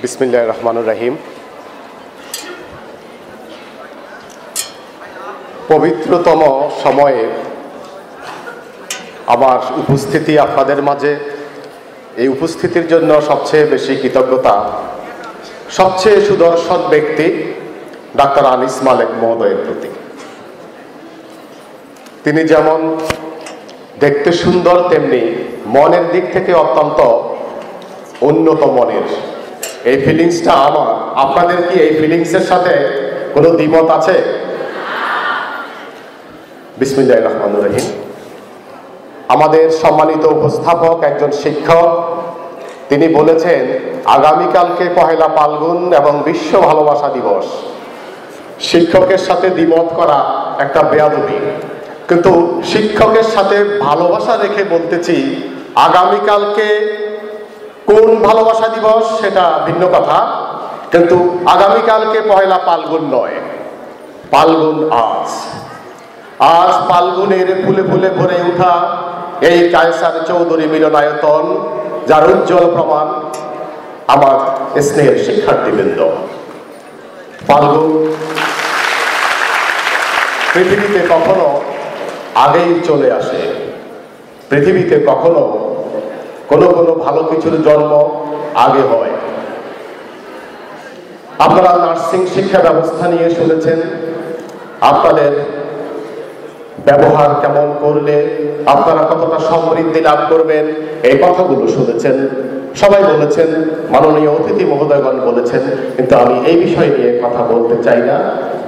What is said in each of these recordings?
বিসমিল্লাহির রহমানির রহিম। পবিত্রতম সময়ে আমার উপস্থিতি আপনাদের মাঝে, এই উপস্থিতির জন্য সবচেয়ে বেশি কৃতজ্ঞতা সবচেয়ে সুদর্শন ব্যক্তি ডাক্তার আনিস মালেক মহোদয়ের প্রতি। তিনি যেমন দেখতে সুন্দর, তেমনি মনের দিক থেকে অত্যন্ত উন্নত মনের। এই ফিলিংসটা আমার। আপনাদের কি এই ফিলিংসের সাথে কোনো দ্বিমত আছে? বিসমিল্লাহির রহমানির রহিম। আমাদের সম্মানিত উপস্থাপক, একজন শিক্ষক, তিনি বলেছেন আগামীকালকে পহেলা ফাল্গুন এবং বিশ্ব ভালোবাসা দিবস। শিক্ষকের সাথে দ্বিমত করা একটা বেয়াদবি, কিন্তু শিক্ষকের সাথে ভালোবাসা রেখে বলতেছি আগামীকালকে কোন ভালোবাসা দিবস সেটা ভিন্ন কথা, কিন্তু আগামীকালকে পহেলা ফাল্গুন নয়, ফাল্গুন আজ। আজ ফাল্গুনের ফুলে ফুলে ভরে ওঠা এই কায়সার চৌধুরী মিলনায়তন, যার উজ্জ্বল প্রমাণ আমার স্নেহের শিক্ষার্থীবৃন্দ। ফাল্গুন পৃথিবীতে কখনো আগেই চলে আসে। পৃথিবীতে কখনো কোনো কোনো ভালো কিছুর জন্ম আগে হয়। আপনারা নার্সিং শিক্ষা ব্যবস্থা নিয়ে শুনেছেন, আপনাদের ব্যবহার কেমন করলে আপনারা কতটা সমৃদ্ধি লাভ করবেন, এই কথাগুলো শুনেছেন। সবাই বলেছেন, মাননীয় অতিথি মহোদয়গণ বলেছেন, কিন্তু আমি এই বিষয় নিয়ে কথা বলতে চাই না।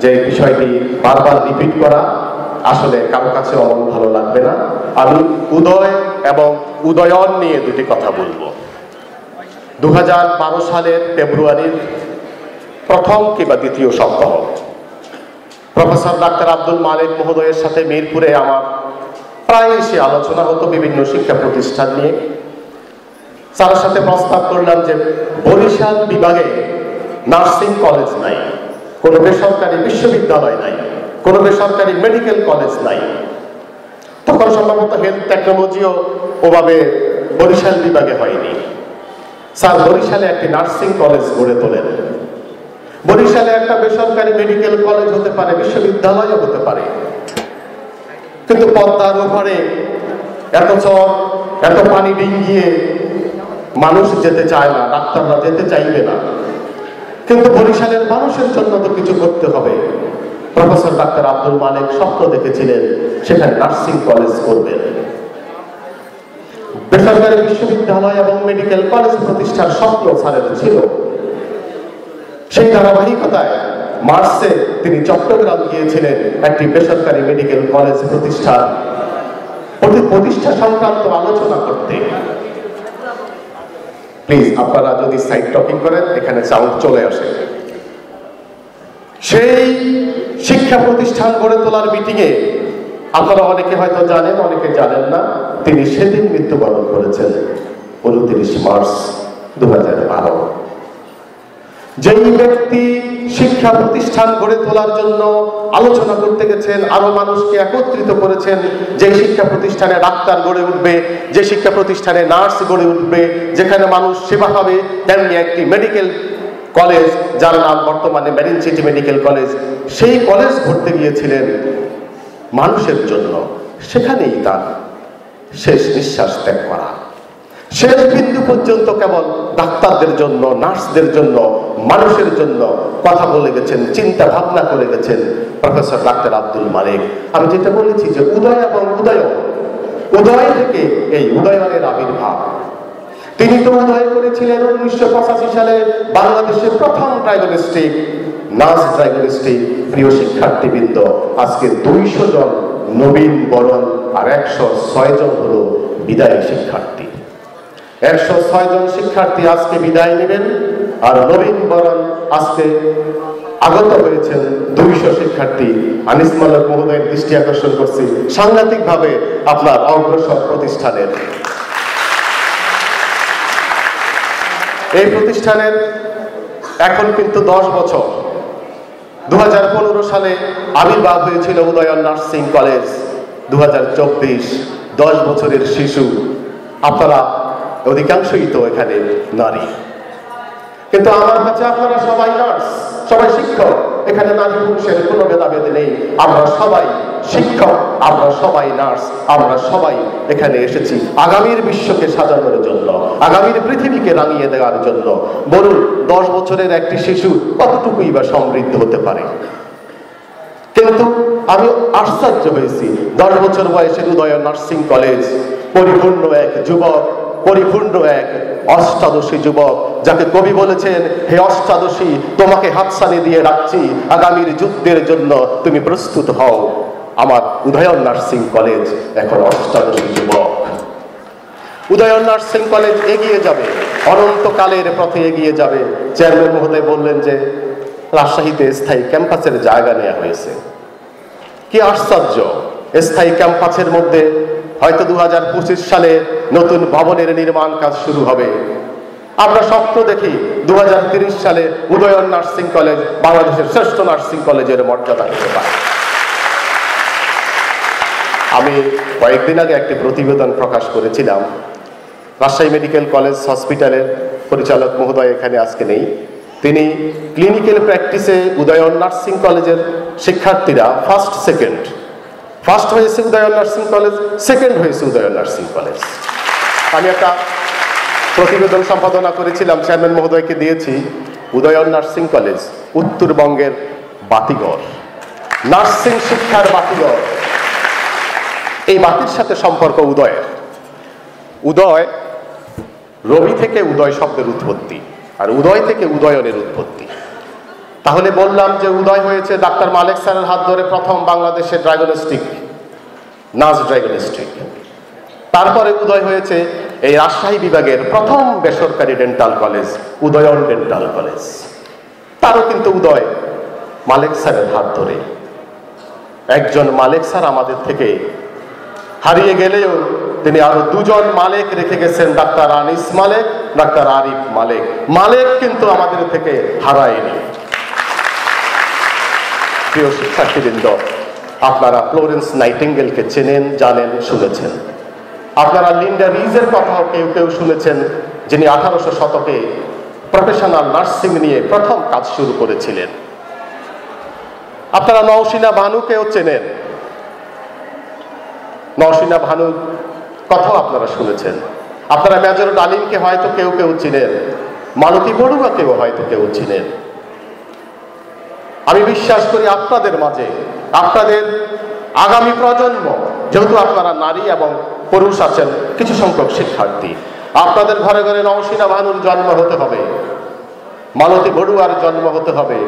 যে বিষয়টি বারবার রিপিট করা আসলে কারো কাছে অমন ভালো লাগবে না। আমি উদয় এবং উদয়ন নিয়ে দুটি কথা বলবো। 2012 সালের ফেব্রুয়ারির প্রথম কিংবা দ্বিতীয় সপ্তাহ প্রফেসর ডাক্তার আব্দুল মালেক মহোদয়ের সাথে মিরপুরে আমার প্রায় এসে আলোচনা হতো বিভিন্ন শিক্ষা প্রতিষ্ঠান নিয়ে। তার সাথে প্রস্তাব করলাম যে বরিশাল বিভাগে নার্সিং কলেজ নাই, কোনো বেসরকারি বিশ্ববিদ্যালয় নাই, কোনো বেসরকারি মেডিকেল কলেজ নাই। তখন সম্ভবত হেলথ টেকনোলজিও ওভাবে বরিশাল বিভাগে হয়নি। স্যার বরিশালে একটি নার্সিং কলেজ গড়ে তোলেন। বরিশালে একটা বেসরকারি মেডিকেল কলেজ হতে পারে, বিশ্ববিদ্যালয়ও হতে পারে, কিন্তু পদ্মার ওপারে এত চর, এত পানি ডিঙ্গিয়ে মানুষ যেতে চায় না, ডাক্তাররা যেতে চাইবে না। কিন্তু বরিশালের মানুষের জন্য তো কিছু করতে হবে। প্রফেসর ডাক্তার আব্দুল মালেক স্বপ্ন দেখেছিলেন সেখানে নার্সিং কলেজ করবেন। বেসরকারি বিশ্ববিদ্যালয় এবং মেডিকেল কলেজ প্রতিষ্ঠার স্বপ্ন স্যারের ছিল। সেই ধারাবাহিকতায় মার্চে তিনি চট্টগ্রাম গিয়েছিলেন একটি বেসরকারি মেডিকেল কলেজ প্রতিষ্ঠা সংক্রান্ত আলোচনা করতে। প্লিজ আপনারা যদি সাইড টকিং করেন, এখানে সাউন্ড চলে আসে। সেই শিক্ষা প্রতিষ্ঠান গড়ে তোলার মিটিংয়ে আপনারা অনেকে হয়তো জানেন, অনেকে জানেন না, তিনি সেদিন মৃত্যুবরণ করেছেন 29 মার্চ 2012। যেই ব্যক্তি শিক্ষা প্রতিষ্ঠান গড়ে তোলার জন্য আলোচনা করতে গেছেন, আরো মানুষকে একত্রিত করেছেন, যে শিক্ষা প্রতিষ্ঠানে ডাক্তার গড়ে উঠবে, যে শিক্ষা প্রতিষ্ঠানে নার্স গড়ে উঠবে, যেখানে মানুষ সেবা পাবে, তেমনি একটি মেডিকেল কলেজ, যার নাম বর্তমানে মেরিন সিটি মেডিকেল কলেজ, সেই কলেজ গড়তে গিয়েছিলেন মানুষের জন্য। সেখানেই তার শেষ নিঃশ্বাস ত্যাগ করা। শেষ বিন্দু পর্যন্ত কেবল ডাক্তারদের জন্য, নার্সদের জন্য, মানুষের জন্য কথা বলে গেছেন, চিন্তা ভাবনা করে গেছেন প্রফেসর ডাক্তার আব্দুল মালেক। আমি যেটা বলেছি যে উদয় এবং উদয়ন, উদয় থেকে এই উদয়নের আবির্ভাব। তিনি তো উদয় করেছিলেন 1985 সালে বাংলাদেশের প্রথম ডায়াগনস্টিক, নার্স ডায়াগনস্টিক। প্রিয় শিক্ষার্থীবৃন্দ, আজকে 200 জন নবীন বরণ আর 106 জন হলো বিদায়ী শিক্ষার্থী। 106 জন শিক্ষার্থী আজকে বিদায় নেবেন, আর নবীন বরণ আজকে আগত হয়েছেন 200 শিক্ষার্থী। আনিস মালেক মহোদয়ের দৃষ্টি আকর্ষণ করছি সাংঘাতিকভাবে আপনার অগ্রসর প্রতিষ্ঠানের। এই প্রতিষ্ঠানের এখন কিন্তু 10 বছর। 2015 সালে আবির্ভাব হয়েছিল উদয়ন নার্সিং কলেজ। 2024, 10 বছরের শিশু। আপনারা অধিকাংশই তো এখানে নারী। কিন্তু আমার কাছে আপনারা সবাই নার্স, সবাই শিক্ষক। এখানে নারী পুরুষের কোনো ভেদাভেদ নেই, আমরা সবাই শিক্ষক, আমরা সবাই নার্স, আমরা সবাই এখানে এসেছি আগামীর বিশ্বকে সাজানোর জন্য, আগামীর পৃথিবীকে রাঙিয়ে দেওয়ার জন্য। বলুন, 10 বছরের একটি শিশু কতটুকুই বা সমৃদ্ধ হতে পারে? কিন্তু আমি আশ্চর্য হয়েছি, 10 বছর বয়সের উদয় নার্সিং কলেজ, পরিপূর্ণ এক যুবক, পরিপূর্ণ এক অষ্টাদশী যুবক, যাকে কবি বলেছেন, হে অষ্টাদশী তোমাকে হাতছানি দিয়ে রাখছি, আগামীর যুদ্ধের জন্য তুমি প্রস্তুত হও। আমার উদয়ন নার্সিং কলেজ এখন অষ্টাদশী যুবক। উদয়ন নার্সিং কলেজ এগিয়ে যাবে, অনন্তকালের পথে এগিয়ে যাবে। চেয়ারম্যান মহোদয় বললেন যে রাজশাহীতে স্থায়ী ক্যাম্পাসের জায়গা নেওয়া হয়েছে। কি আশ্চর্য! স্থায়ী ক্যাম্পাসের মধ্যে হয়তো 2025 সালে নতুন ভবনের নির্মাণ কাজ শুরু হবে। আমরা স্বপ্ন দেখি 2030 সালে উদয়ন নার্সিং কলেজ বাংলাদেশের শ্রেষ্ঠ নার্সিং কলেজের মর্যাদা পেতে পারে। আমি কয়েকদিন আগে একটি প্রতিবেদন প্রকাশ করেছিলাম। রাজশাহী মেডিকেল কলেজ হসপিটালের পরিচালক মহোদয় এখানে আজকে নেই। তিনি ক্লিনিক্যাল প্র্যাকটিসে উদয়ন নার্সিং কলেজের শিক্ষার্থীরা ফার্স্ট হয়েছে উদয়ন নার্সিং কলেজ, সেকেন্ড হয়েছে উদয়ন নার্সিং কলেজ। আমি একটা প্রতিবেদন সম্পাদনা করেছিলাম, চেয়ারম্যান মহোদয়কে দিয়েছি। উদয়ন নার্সিং কলেজ উত্তরবঙ্গের বাতিঘর, নার্সিং শিক্ষার বাতিঘর। এই বাতির সাথে সম্পর্ক উদয়ের। উদয়, রবি থেকে উদয় শব্দের উৎপত্তি, আর উদয় থেকে উদয়নের উৎপত্তি। তাহলে বললাম যে উদয় হয়েছে ডাক্তার মালেক স্যারের হাত ধরে প্রথম বাংলাদেশের ডায়াগনস্টিক, নার্স ডায়াগনস্টিক। তারপরে উদয় হয়েছে এই রাজশাহী বিভাগের প্রথম বেসরকারি dental college, Udayan dental college. তারও কিন্তু উদয় মালেক স্যারের হাত ধরে। একজন মালেক স্যার আমাদের থেকে হারিয়ে গেলেও তিনি আরো 2জন মালেক রেখে গেছেন, ডাক্তার আনিস মালেক, ডাক্তার আরিফ মালেক। মালেক কিন্তু আমাদের থেকে হারায়নি। প্রিয় শিক্ষার্থীবৃন্দ, আপনারা ফ্লোরেন্স নাইটিঙ্গেলকে চেনেন, জানেন, শুনেছেন। আপনারা লিন্ডা রিজের কথাও কেউ কেউ শুনেছেন, যিনি 1800 শতকে প্রফেশনাল নার্সিং নিয়ে প্রথম কাজ শুরু করেছিলেন। আপনারা নওশিনা ভানুকেও চেনেন, নওশিনা ভানুর কথাও আপনারা শুনেছেন। আপনারা মেজর ডালিমকে হয়তো কেউ কেউ চিনেন, মালতী বড়ুয়াকেও হয়তো কেউ চিনেন। আমি বিশ্বাস করি আপনাদের মাঝে, আপনাদের আগামী প্রজন্ম, যেহেতু আপনারা নারী এবং পুরুষ আছেন, কিছু সংখ্যক শিক্ষার্থী, আপনাদের ঘরে ঘরে নওশিনা ভানুর জন্ম হতে হবে, মালতী বড়ুয়ার জন্ম হতে হবে,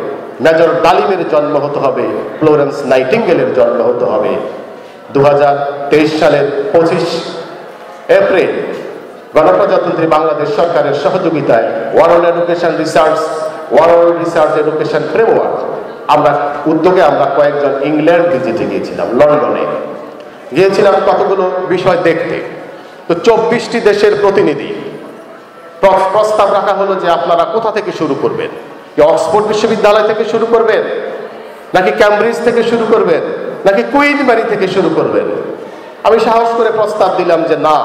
মেজর ডালিমের জন্ম হতে হবে, ফ্লোরেন্স নাইটিঙ্গেলের জন্ম হতে হবে। 2023 সালের 25 এপ্রিল গণপ্রজাতন্ত্রী বাংলাদেশ সরকারের সহযোগিতায় ওয়ার্ল্ড রিসার্চ এডুকেশন ফ্রেমওয়ার্ক উদ্যোগে আমরা কয়েকজন ইংল্যান্ড ভিজিটে গিয়েছিলাম, লন্ডনে গিয়েছিলাম কতগুলো বিষয় দেখতে। তো 24টি দেশের প্রতিনিধি, প্রস্তাব রাখা হলো যে আপনারা কোথা থেকে শুরু করবেন, অক্সফোর্ড বিশ্ববিদ্যালয় থেকে শুরু করবেন, নাকি ক্যামব্রিজ থেকে শুরু করবেন, নাকি কুইন ম্যারি থেকে শুরু করবেন। আমি সাহস করে প্রস্তাব দিলাম যে না,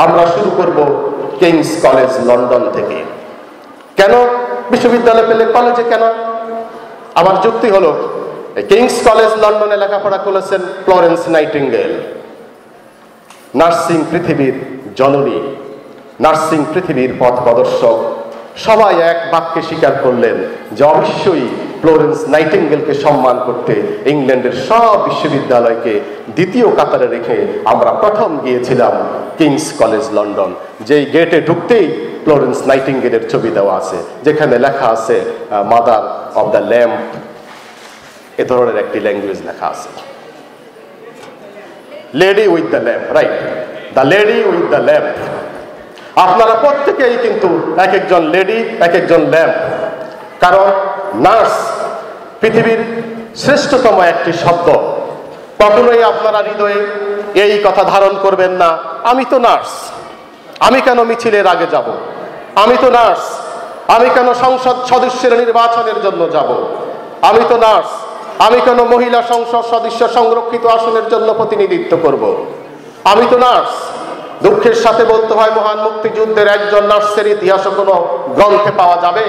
আমরা শুরু করব কিংস কলেজ লন্ডন থেকে। কেন বিশ্ববিদ্যালয় পেলে কলেজে কেন? আমার যুক্তি হলো, কিংস কলেজ লন্ডনে লেখাপড়া করেছেন ফ্লোরেন্স নাইটিঙ্গেল, নার্সিং পৃথিবীর জননী, নার্সিং পৃথিবীর পথ প্রদর্শক। সবাই এক বাক্যে স্বীকার করলেন যে অবশ্যই ফ্লোরেন্স নাইটিঙ্গেলকে সম্মান করতে ইংল্যান্ডের সব বিশ্ববিদ্যালয়কে দ্বিতীয় কাতারে রেখে আমরা প্রথম গিয়েছিলাম কিংস কলেজ লন্ডন। যেই গেটে ঢুকতেই ফ্লোরেন্স নাইটিঙ্গেলের ছবি দেওয়া আছে, যেখানে লেখা আছে মাদার অব দ্য ল্যাম্প, এ ধরনের একটি ল্যাঙ্গুয়েজ লেখা আছে। Lady with the lamp, right, the lady with the lamp. আপনারা প্রত্যেকেই কিন্তু এক একজন লেডি, এক একজন ল্যাম্প। কারণ নার্স পৃথিবীর শ্রেষ্ঠতম একটি শব্দ। কখনোই আপনারা হৃদয়ে এই কথা ধারণ করবেন না, আমি তো নার্স, আমি কেন মিছিলের আগে যাব, আমি তো নার্স, আমি কেন সংসদ সদস্যের নির্বাচনের জন্য যাব, আমি তো নার্স, আমি কেন মহিলা সংসদ সদস্য সংরক্ষিত আসনের জন্য প্রতিনিধিত্ব করব, আমি তো নার্স, দুঃখের সাথে বলতে হয়, মহান মুক্তিযুদ্ধের একজন নার্সের ইতিহাসও কোনো গ্রন্থে পাওয়া যাবে?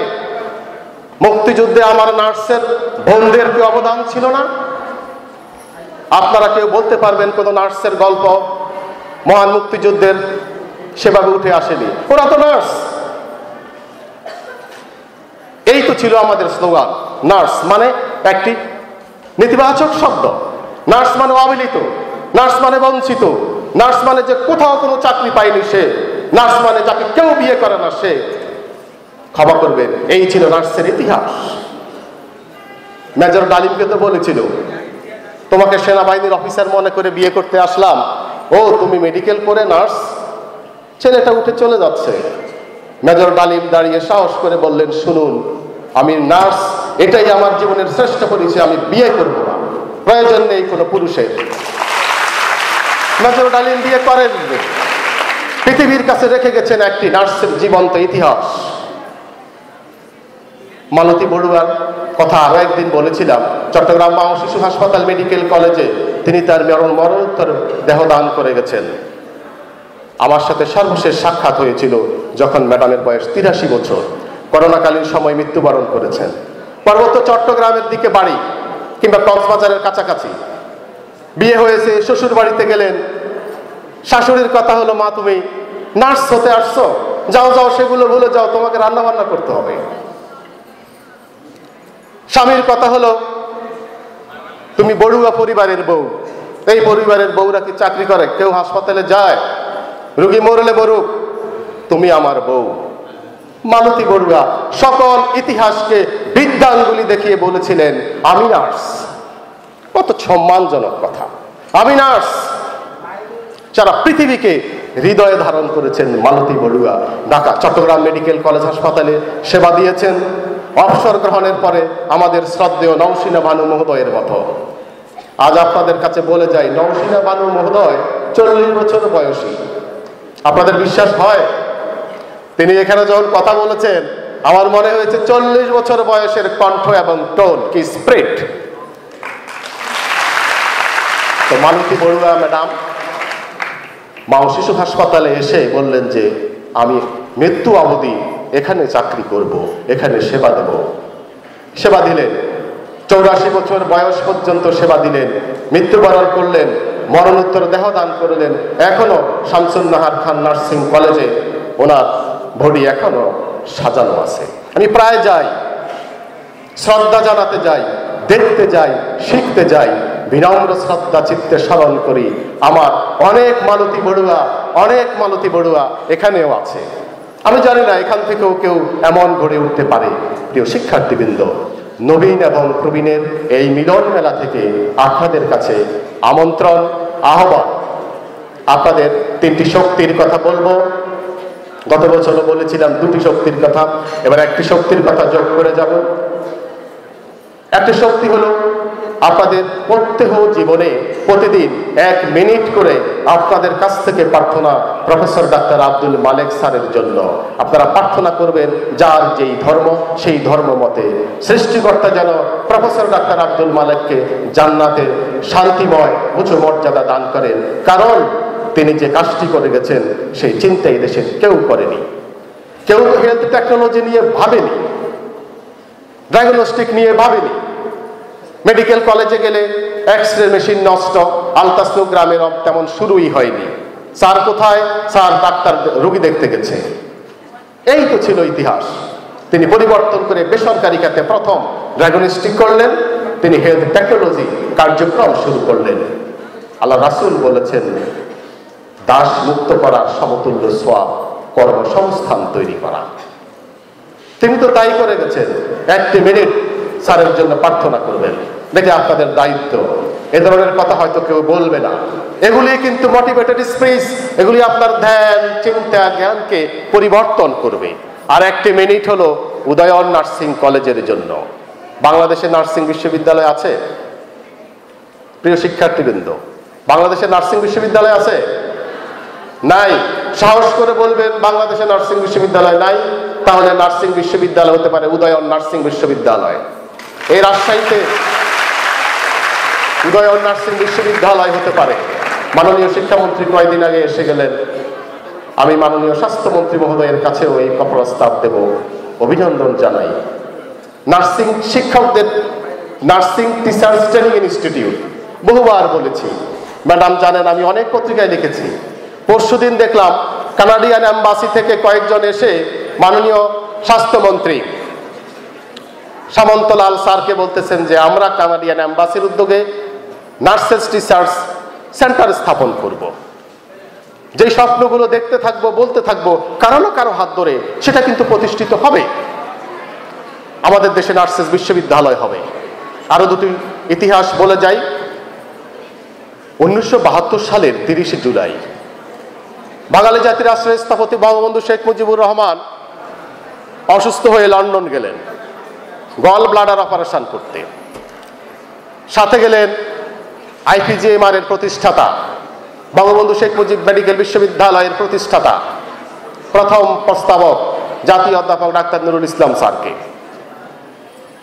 মুক্তিযুদ্ধে আমার নার্সের বোনদের কি অবদান ছিল না? আপনারা কেউ বলতে পারবেন কোন নার্সের গল্প মহান মুক্তিযুদ্ধের সেভাবে উঠে আসেনি? ওরা তো নার্স। এই তো ছিল আমাদের স্লোগান। নার্স মানে একটি নেতিবাচক শব্দ, নার্স মানে অবহেলিত, নার্স মানে বঞ্চিত, নার্স মানে যে কোথাও কোনো চাকরি পায়নি সে, নার্স মানে যাকে কেউ বিয়ে করে না সে। ক্ষমা করবেন, এই ছিল নার্সের ইতিহাস। মেজর ডালিমকে তো বলেছিল, তোমাকে সেনাবাহিনীর অফিসার মনে করে বিয়ে করতে আসলাম, ও তুমি মেডিকেল করে নার্স। ছেলেটা উঠে চলে যাচ্ছে। মেজর ডালিম দাঁড়িয়ে সাহস করে বললেন, শুনুন, আমি নার্স, এটাই আমার জীবনের শ্রেষ্ঠ পরিচয়, আমি বিয়ে করব না, প্রয়োজন নেই কোনো পুরুষের। মেজর ডালিম বিয়ে করেন, পৃথিবীর কাছে রেখে গেছেন একটি নার্সের জীবন্ত ইতিহাস। মালতী বড়ুয়ার কথা আরো একদিন বলেছিলাম, চট্টগ্রাম মা ও শিশু হাসপাতাল মেডিকেল কলেজে তিনি তার মরণোত্তর দেহদান করে গেছেন। আমার সাথে সর্বশেষ সাক্ষাৎ হয়েছিল যখন ম্যাডামের বয়স 83 বছর, করোনাকালীন সময় মৃত্যুবরণ করেছেন। পার্বত্য চট্টগ্রামের দিকে বাড়ি কিংবা কক্সবাজারের কাছাকাছি, বিয়ে হয়েছে, শ্বশুর বাড়িতে গেলেন, শাশুড়ির কথা হলো, মা তুমি নার্স হতে আসছো, যাও যাও সেগুলো ভুলে যাও, তোমাকে রান্না বান্না করতে হবে। স্বামীর কথা হলো, তুমি বড়ুয়া পরিবারের বউ, এই পরিবারের বউরা কি চাকরি করে? কেউ হাসপাতালে যায়, রোগী মরলে মরুক, তুমি আমার বউ। মালতী বড়ুয়া সকল ইতিহাসকে বিদ্যাঙ্গুলি দেখিয়ে বলেছিলেন, আমি নার্স। কত সম্মানজনক কথা, আমি নার্স। সারা পৃথিবীকে হৃদয়ে ধারণ করেছেন মালতী বড়ুয়া। ঢাকা চট্টগ্রাম মেডিকেল কলেজ হাসপাতালে সেবা দিয়েছেন। অবসর গ্রহণের পরে আমাদের শ্রদ্ধেয় নওশিনা বানু মহোদয়ের মতো। আজ আপনাদের কাছে বলে যাই, নওশিনা বানু মহোদয় 40 বছর বয়সী। আপনাদের বিশ্বাস হয়? তিনি এখানে যখন কথা বলেছেন, আমার মনে হয়েছে 40 বছর বয়সের কণ্ঠ এবং টোন, কি স্পিরিট। তো মালতী বড়ুয়া ম্যাডাম মা ও শিশু হাসপাতালে এসে বললেন যে আমি মৃত্যু অবধি এখানে চাকরি করব, এখানে সেবা দেব। সেবা দিলেন, 84 বছর বয়স পর্যন্ত সেবা দিলেন, মৃত্যুবরণ করলেন, মরণোত্তর দেহদান করলেন। এখনো শামসুন নাহার খান নার্সিং কলেজে ওনার বডি এখনো সাজানো আছে। আমি প্রায় যাই, শ্রদ্ধা জানাতে যাই, দেখতে যাই, শিখতে যাই, বিনম্র শ্রদ্ধা চিত্তে স্মরণ করি। আমার অনেক মালতী বড়ুয়া এখানেও আছে। আমি জানি না এখান থেকেও কেউ এমন গড়ে উঠতে পারে। প্রিয় শিক্ষার্থীবৃন্দ, নবীন এবং প্রবীণের এই মিলন মেলা থেকে আপনাদের কাছে আমন্ত্রণ, আহ্বান। আপনাদের 3টি শক্তির কথা বলবো। গত বছরও বলেছিলাম 2টি শক্তির কথা, এবার একটি শক্তির কথা যোগ করে যাব। একটা শক্তি হলো আপনাদের প্রত্যহ জীবনে প্রতিদিন 1 মিনিট করে আপনাদের কাছ থেকে প্রার্থনা প্রফেসর ডাক্তার আব্দুল মালেক স্যারের জন্য। আপনারা প্রার্থনা করবেন যার যেই ধর্ম সেই ধর্ম মতে সৃষ্টিকর্তা যেন প্রফেসর ডাক্তার আব্দুল মালেককে জান্নাতে শান্তিময় উঁচু মর্যাদা দান করেন। কারণ তিনি যে কাজটি করে গেছেন সেই চিন্তা এই দেশের কেউ করেনি। কেউ হেলথ টেকনোলজি নিয়ে ভাবেনি, ডায়াগনস্টিক নিয়ে ভাবেনি। মেডিকেল কলেজে গেলে এক্সরে মেশিন নষ্ট, আলট্রাসোনোগ্রামের তেমন শুরুই হয়নি। স্যার কোথায়? স্যার ডাক্তার রোগী দেখতে গেছে। এই তো ছিল ইতিহাস। তিনি পরিবর্তন করে বেসরকারি খাতে প্রথম ডায়াগনস্টিক করলেন, তিনি হেলথ টেকনোলজি কার্যক্রম শুরু করলেন। আল্লাহ রাসূল বলেছেন, দাস মুক্ত করার সমতুল্য সওয়াব কর্মসংস্থান তৈরি করা। তিনি তো তাই করে গেছেন। 1 মিনিট স্যারের জন্য প্রার্থনা করবেন, এটা আপনাদের দায়িত্ব। এ ধরনের কথা হয়তো কেউ বলবে না। এগুলি কিন্তু মোটিভেটেড স্পিচ, এগুলি আপনার ধ্যান, চিন্তা, জ্ঞানকে পরিবর্তন করবে। আর 1 মিনিট হলো উদয়ন নার্সিং কলেজের জন্য। বাংলাদেশে নার্সিং বিশ্ববিদ্যালয় আছে? প্রিয় শিক্ষার্থীবৃন্দ, বাংলাদেশে নার্সিং বিশ্ববিদ্যালয় আছে? নাই। সাহস করে বলবেন বাংলাদেশে নার্সিং বিশ্ববিদ্যালয় নাই। তাহলে নার্সিং বিশ্ববিদ্যালয় হতে পারে উদয়ন নার্সিং বিশ্ববিদ্যালয়। এই রাজশাহীতে উদয়ন নার্সিং বিশ্ববিদ্যালয় হতে পারে। মাননীয় শিক্ষামন্ত্রী কয়েকদিন আগে এসে গেলেন, আমি মাননীয় স্বাস্থ্যমন্ত্রী মহোদয়ের কাছেও এই প্রস্তাব দেব, অভিনন্দন জানাই। নার্সিং শিক্ষকদের নার্সিং টিচার্স ট্রেনিং ইনস্টিটিউট, বহুবার বলেছি, ম্যাডাম জানেন আমি অনেক পত্রিকায় লিখেছি। পরশুদিন দেখলাম কানাডিয়ান এম্বাসি থেকে কয়েকজন এসে মাননীয় স্বাস্থ্যমন্ত্রী সামন্তলাল স্যারকে বলতেছেন যে আমরা কানাডিয়ান এম্বাসির উদ্যোগে নার্সেস টিচার্স সেন্টার স্থাপন করব। যে স্বপ্নগুলো দেখতে থাকবো, বলতে থাকবো, কারো না কারো হাত ধরে সেটা কিন্তু প্রতিষ্ঠিত হবে। আমাদের দেশে নার্সেস বিশ্ববিদ্যালয় হবে। আরো দুটি ইতিহাস বলে যাই। 1972 সালের 30 জুলাই বাঙালি জাতির রাষ্ট্রের স্থপতি বঙ্গবন্ধু শেখ মুজিবুর রহমান অসুস্থ হয়ে লন্ডন গেলেন গল ব্লাডার অপারেশন করতে। সাথে গেলেন IPGMR এর প্রতিষ্ঠাতা, বঙ্গবন্ধু শেখ মুজিব মেডিকেল বিশ্ববিদ্যালয়ের প্রতিষ্ঠাতা, প্রথম প্রস্তাবক জাতীয় অধ্যাপক ডাক্তার নুরুল ইসলাম স্যারকে।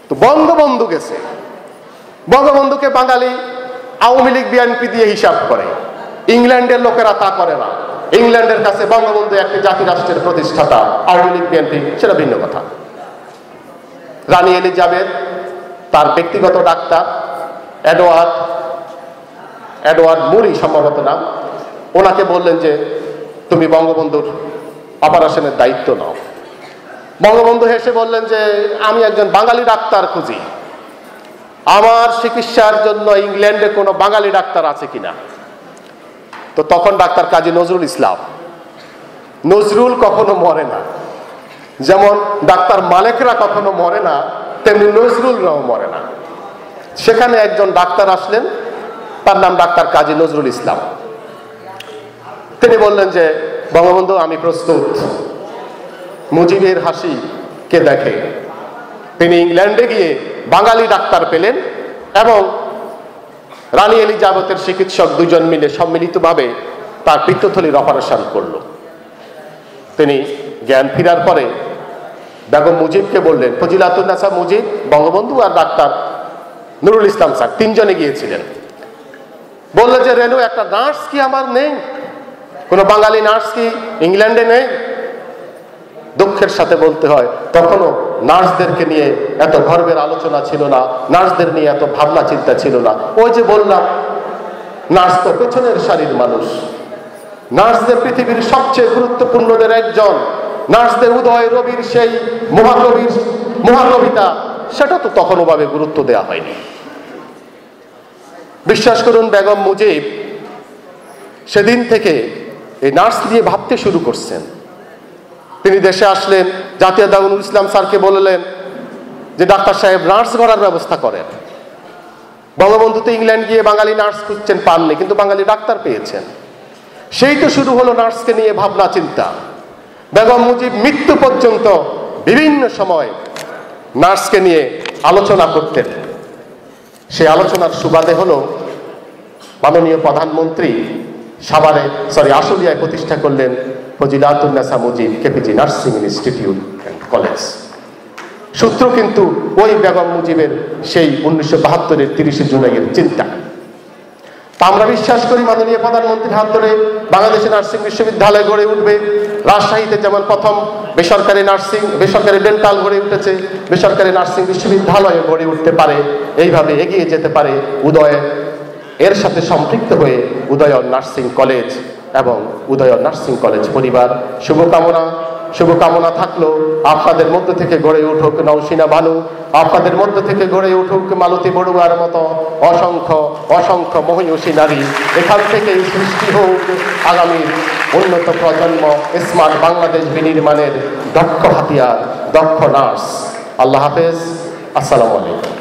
তো বঙ্গবন্ধু গেছে, বঙ্গবন্ধুকে বাঙালি আওয়ামী লীগ বিএনপি দিয়ে হিসাব করে, ইংল্যান্ডের লোকেরা তা করে না। ইংল্যান্ডের কাছে বঙ্গবন্ধু একটি জাতি রাষ্ট্রের প্রতিষ্ঠাতা, আওয়ামী লীগ বিএনপি সেটা ভিন্ন কথা। রানী এলিজাবেথ তার ব্যক্তিগত ডাক্তার এডওয়ার্ড মুরি সম্ভবত নাম, ওনাকে বললেন যে তুমি বঙ্গবন্ধুর অপারেশনের দায়িত্ব নাও। বঙ্গবন্ধু হেসে বললেন যে আমি একজন বাঙালি ডাক্তার খুঁজি, আমার চিকিৎসার জন্য ইংল্যান্ডে কোনো বাঙালি ডাক্তার আছে কিনা। তো তখন ডাক্তার কাজী নজরুল ইসলাম, নজরুল কখনো মরে না, যেমন ডাক্তার মালেকরা কখনো মরে না, তেমনি নজরুলরাও মরে না। সেখানে একজন ডাক্তার আসলেন, তার নাম ডাক্তার কাজী নজরুল ইসলাম। তিনি বললেন যে বঙ্গবন্ধু আমি প্রস্তুত। মুজিবের হাসি কে দেখে। তিনি ইংল্যান্ডে গিয়ে বাঙালি ডাক্তার পেলেন এবং রানী এলিজাবেথের চিকিৎসক দুজন মিলে সম্মিলিতভাবে তার পিত্তথলির অপারেশন করল। তিনি জ্ঞান ফেরার পরে বেগম মুজিবকে বললেন, ফজিলাতুন্নেসা মুজিব, বঙ্গবন্ধু আর ডাক্তার নুরুল ইসলাম স্যার তিনজনে গিয়েছিলেন। বললেন যে রেনু একটা নার্স কি আমার নেই, কোনো বাঙালি নার্স কি ইংল্যান্ডে নেই? দুঃখের সাথে বলতে হয় তখনও নার্সদেরকে নিয়ে এত গর্বের আলোচনা ছিল না, নার্সদের নিয়ে এত ভাবনা চিন্তা ছিল না। ওই যে বললাম নার্স তো পেছনের সারির মানুষ, নার্সদের পৃথিবীর সবচেয়ে গুরুত্বপূর্ণদের একজন। নার্সদের উদয় রবির সেই মহাকবিতা সেটা তো তখন ওভাবে গুরুত্ব দেওয়া হয়নি। বিশ্বাস করুন বেগম মুজিব সেদিন থেকে এই নার্স নিয়ে ভাবতে শুরু করছেন। তিনি দেশে আসলেন, জাতীয় নুরুল ইসলাম স্যারকে বললেন যে ডাক্তার সাহেব নার্স গড়ার ব্যবস্থা করেন। বঙ্গবন্ধু তো ইংল্যান্ড গিয়ে বাঙালি নার্স খুঁজছেন, পাননি, কিন্তু বাঙালি ডাক্তার পেয়েছেন। সেই তো শুরু হলো নার্সকে নিয়ে ভাবনা চিন্তা। বেগম মুজিব মৃত্যু পর্যন্ত বিভিন্ন সময় নার্সকে নিয়ে আলোচনা করতেন। সেই আলোচনার সুবাদে হলো মাননীয় প্রধানমন্ত্রী আশুলিয়ায় প্রতিষ্ঠা করলেন Fazilatunnesa Mujib KPG nursing institute and college. সূত্র কিন্তু ওই বেগম মুজিবের সেই 1972-এর 30 জুলাইয়ের চিন্তা। তা আমরা বিশ্বাস করি মাননীয় প্রধানমন্ত্রীর হাত ধরে বাংলাদেশে নার্সিং বিশ্ববিদ্যালয় গড়ে উঠবে। রাজশাহীতে যেমন প্রথম বেসরকারি ডেন্টাল গড়ে উঠেছে, বেসরকারি নার্সিং বিশ্ববিদ্যালয় গড়ে উঠতে পারে, এইভাবে এগিয়ে যেতে পারে উদয় এর সাথে সম্পৃক্ত হয়ে উদয়ন নার্সিং কলেজ এবং উদয়ন নার্সিং কলেজ পরিবার। শুভকামনা থাকলো আপনাদের মধ্য থেকে গড়ে উঠুক নওশিনা বানু, আপনাদের মধ্য থেকে গড়ে উঠুক মালতী বড়ুয়ার মতো অসংখ্য মহিষী নারী। এখান থেকেই সৃষ্টি হোক আগামীর উন্নত প্রজন্ম, স্মার্ট বাংলাদেশ বিনির্মাণের দক্ষ হাতিয়ার, দক্ষ নার্স। আল্লাহ হাফেজ, আসসালামু আলাইকুম।